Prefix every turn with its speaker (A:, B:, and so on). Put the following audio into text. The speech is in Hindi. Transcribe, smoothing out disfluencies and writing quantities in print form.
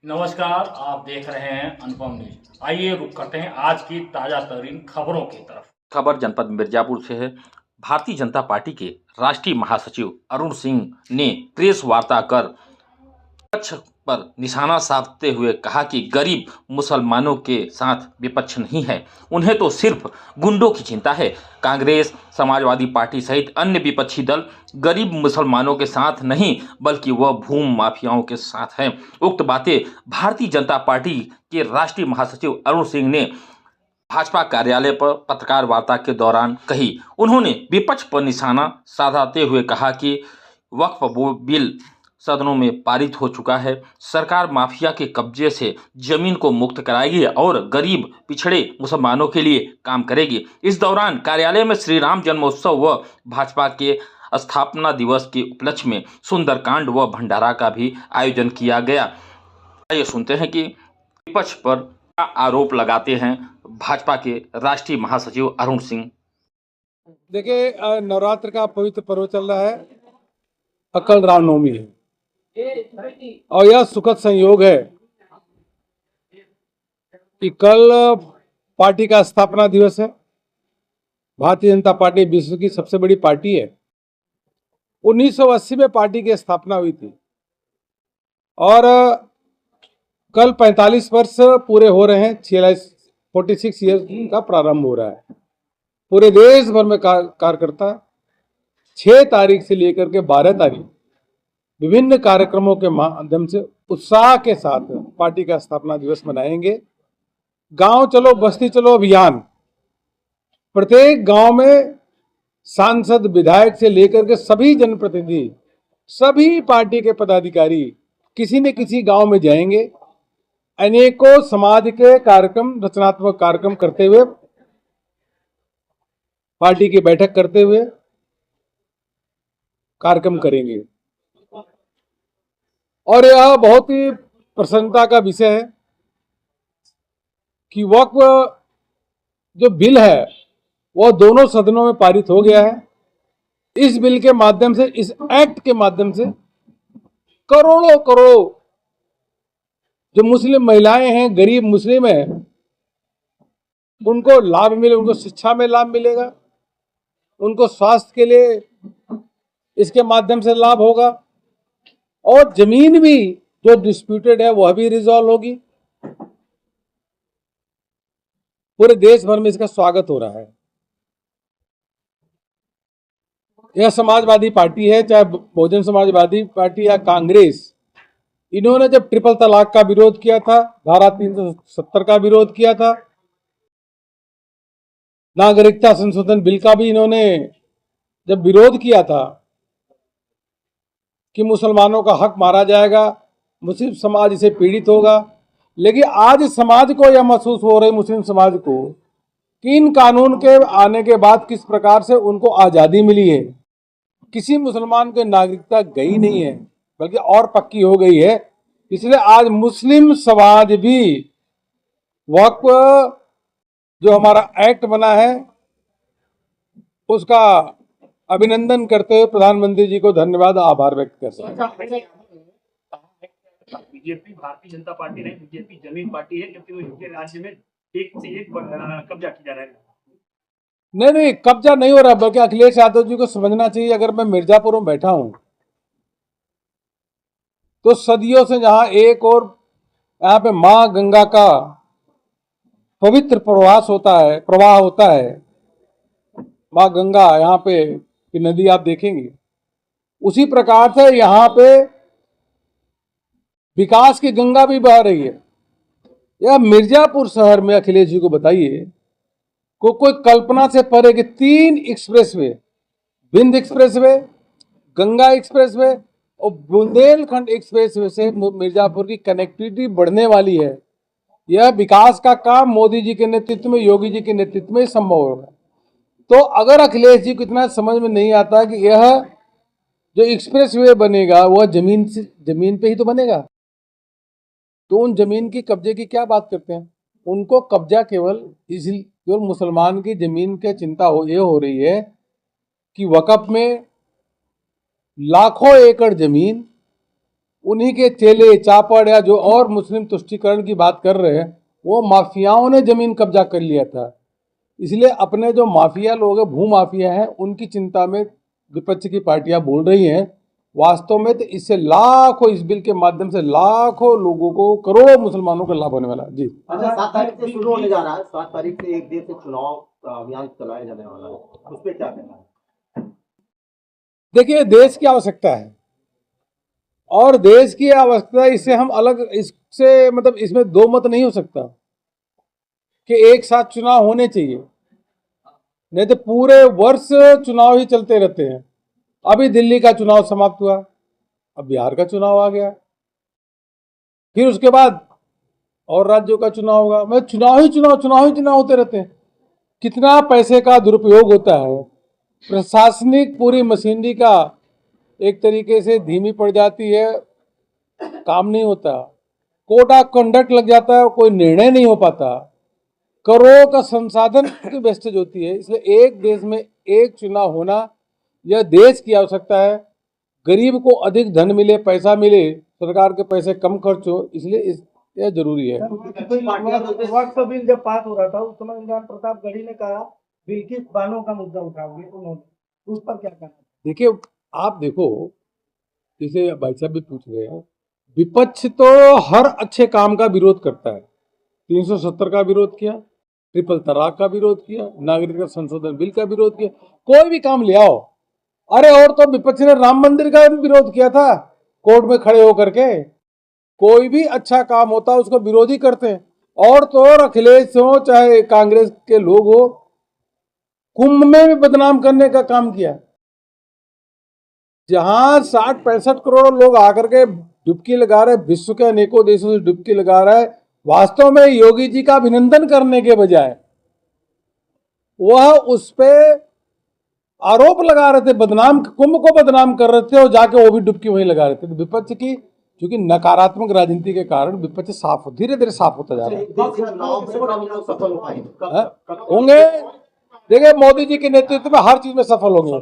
A: नमस्कार, आप देख रहे हैं अनुपम न्यूज। आइए रुक करते हैं आज की ताजा तरीन खबरों की तरफ।
B: खबर जनपद मिर्जापुर से है। भारतीय जनता पार्टी के राष्ट्रीय महासचिव अरुण सिंह ने प्रेस वार्ता कर विपक्ष पर निशाना साधते हुए कहा कि गरीब मुसलमानों के साथ विपक्ष नहीं है, उन्हें तो सिर्फ गुंडों की चिंता है। कांग्रेस, समाजवादी पार्टी सहित अन्य विपक्षी दल गरीब मुसलमानों के साथ नहीं बल्कि वह भूमि माफियाओं के साथ हैं। उक्त बातें भारतीय जनता पार्टी के राष्ट्रीय महासचिव अरुण सिंह ने भाजपा कार्यालय पर पत्रकार वार्ता के दौरान कही। उन्होंने विपक्ष पर निशाना साधते हुए कहा कि वक्फ बिल सदनों में पारित हो चुका है। सरकार माफिया के कब्जे से जमीन को मुक्त कराएगी और गरीब पिछड़े मुसलमानों के लिए काम करेगी। इस दौरान कार्यालय में श्री राम जन्मोत्सव व भाजपा के स्थापना दिवस के उपलक्ष्य में सुंदरकांड व भंडारा का भी आयोजन किया गया। ये सुनते हैं कि विपक्ष पर क्या आरोप लगाते हैं भाजपा के राष्ट्रीय महासचिव अरुण सिंह।
C: देखिए, नवरात्र का पवित्र पर्व चल रहा है। कल रामनवमी है और यह सुखद संयोग है कि कल पार्टी का स्थापना दिवस है। भारतीय जनता पार्टी विश्व की सबसे बड़ी पार्टी है। 1980 में पार्टी की स्थापना हुई थी और कल 45 वर्ष पूरे हो रहे हैं। 46 ईयर्स का प्रारंभ हो रहा है। पूरे देश भर में कार्यकर्ता 6 तारीख से लेकर के 12 तारीख विभिन्न कार्यक्रमों के माध्यम से उत्साह के साथ पार्टी का स्थापना दिवस मनाएंगे। गांव चलो बस्ती चलो अभियान, प्रत्येक गांव में सांसद, विधायक से लेकर के सभी जनप्रतिनिधि, सभी पार्टी के पदाधिकारी किसी न किसी गांव में जाएंगे। अनेकों समाज के कार्यक्रम, रचनात्मक कार्यक्रम करते हुए, पार्टी की बैठक करते हुए कार्यक्रम करेंगे। और यह बहुत ही प्रसन्नता का विषय है कि वक्फ जो बिल है वह दोनों सदनों में पारित हो गया है। इस बिल के माध्यम से, इस एक्ट के माध्यम से करोड़ों करोड़ों जो मुस्लिम महिलाएं हैं, गरीब मुस्लिम हैं, उनको लाभ मिले। उनको शिक्षा में लाभ मिलेगा, उनको स्वास्थ्य के लिए इसके माध्यम से लाभ होगा और जमीन भी जो डिस्प्यूटेड है वह भी रिजॉल्व होगी। पूरे देश भर में इसका स्वागत हो रहा है। यह समाजवादी पार्टी है, चाहे बहुजन समाजवादी पार्टी या कांग्रेस, इन्होंने जब ट्रिपल तलाक का विरोध किया था, धारा 370 का विरोध किया था, नागरिकता संशोधन बिल का भी इन्होंने जब विरोध किया था कि मुसलमानों का हक मारा जाएगा, मुस्लिम समाज इसे पीड़ित होगा, लेकिन आज समाज को यह महसूस हो रहा है, मुस्लिम समाज को, कि इन कानून के आने के बाद किस प्रकार से उनको आज़ादी मिली है। किसी मुसलमान को नागरिकता गई नहीं है बल्कि और पक्की हो गई है। इसलिए आज मुस्लिम समाज भी वक्फ जो हमारा एक्ट बना है उसका अभिनंदन करते हुए प्रधानमंत्री जी को धन्यवाद, आभार व्यक्त करते हैं।
A: बीजेपी भारतीय जनता पार्टी नहीं, बीजेपी जमीन पार्टी है, क्योंकि वो इनके राज्य में एक से एक कब्जा किया जा रहा है।
C: नहीं, कब्जा नहीं हो रहा, बल्कि अखिलेश यादव जी को समझना चाहिए। अगर मैं मिर्जापुर में बैठा हूं तो सदियों से जहां एक और यहाँ पे मां गंगा का पवित्र प्रवाह होता है, मां गंगा यहाँ पे की नदी आप देखेंगे, उसी प्रकार से यहाँ पे विकास की गंगा भी बह रही है। यह मिर्जापुर शहर में अखिलेश जी को बताइए, कोई कल्पना से परे कि 3 expressway, Vindhya expressway, Ganga expressway और बुंदेलखंड एक्सप्रेसवे से मिर्जापुर की कनेक्टिविटी बढ़ने वाली है। यह विकास का काम मोदी जी के नेतृत्व में, योगी जी के नेतृत्व में संभव होगा। तो अगर अखिलेश जी को इतना समझ में नहीं आता कि यह जो एक्सप्रेसवे बनेगा वह जमीन पे ही तो बनेगा, तो उन जमीन की कब्जे की क्या बात करते हैं। उनको कब्जा केवल मुसलमान की जमीन की चिंता ये हो रही है कि वक़्फ़ में लाखों एकड़ जमीन उन्हीं के चेले चापड़ या जो और मुस्लिम तुष्टीकरण की बात कर रहे हैं, वो माफियाओं ने जमीन कब्जा कर लिया था। इसलिए अपने जो माफिया लोग हैं, भू माफिया हैं, उनकी चिंता में विपक्ष की पार्टियां बोल रही हैं। वास्तव में तो इससे लाखों, इस बिल के माध्यम से लाखों लोगों को, करोड़ों मुसलमानों को लाभ होने वाला है। जी
D: अच्छा, 7 तारीख से शुरू होने जा रहा है, 7 तारीख से एक दिन से चुनाव अभियान चलाया जाने वाला है, उस पर क्या कहना है?
C: देखिए, देश की आवश्यकता है और देश की आवश्यकता, इससे हम अलग, इससे मतलब इसमें दो मत नहीं हो सकता कि एक साथ चुनाव होने चाहिए, नहीं तो पूरे वर्ष चुनाव ही चलते रहते हैं। अभी दिल्ली का चुनाव समाप्त हुआ, अब बिहार का चुनाव आ गया, फिर उसके बाद और राज्यों का चुनाव होगा। मैं चुनाव ही चुनाव होते रहते हैं। कितना पैसे का दुरुपयोग होता है, प्रशासनिक पूरी मशीनरी का एक तरीके से धीमी पड़ जाती है, काम नहीं होता, कोड ऑफ कंडक्ट लग जाता है, कोई निर्णय नहीं हो पाता, करोड़ों का संसाधन की वेस्टेज होती है। इसलिए एक देश में एक चुनाव होना यह देश की आवश्यकता है। गरीब को अधिक धन मिले, पैसा मिले, सरकार के पैसे कम खर्च हो, इसलिए यह जरूरी है।
E: वक्फ बिल जब पास हो रहा था उस समय इमरान प्रताप गढ़ी ने कहा बिल्किस बानो का मुद्दा उठाओगे उन्होंने, उस पर क्या कहना?
C: देखिए, आप देखो, जैसे भाई साहब भी पूछ रहे हैं, विपक्ष तो हर अच्छे काम का विरोध करता है। 370 का विरोध किया, ट्रिपल तलाक का विरोध किया, नागरिकता संशोधन बिल का विरोध किया, कोई भी काम ले आओ। अरे और तो विपक्ष ने राम मंदिर का विरोध किया था कोर्ट में खड़े होकर के। कोई भी अच्छा काम होता है उसको विरोधी करते हैं। और तो और अखिलेश हो चाहे कांग्रेस के लोग हो, कुंभ में भी बदनाम करने का काम किया। जहां 60-65 करोड़ लोग आकर के डुबकी लगा रहे, विश्व के अनेकों देशों से डुबकी लगा रहा है, वास्तव में योगी जी का अभिनंदन करने के बजाय वह उस पे आरोप लगा रहे थे, बदनाम, कुंभ को बदनाम कर रहे थे और जाके वो भी डुबकी वहीं लगा रहे थे। तो विपक्ष की क्योंकि नकारात्मक राजनीति के कारण विपक्ष साफ, धीरे धीरे साफ होता जा रहा है।
D: चुनाव में हम लोग सफल हो पाएंगे
C: होंगे। देखिए, मोदी जी के नेतृत्व में हर चीज में सफल होंगे।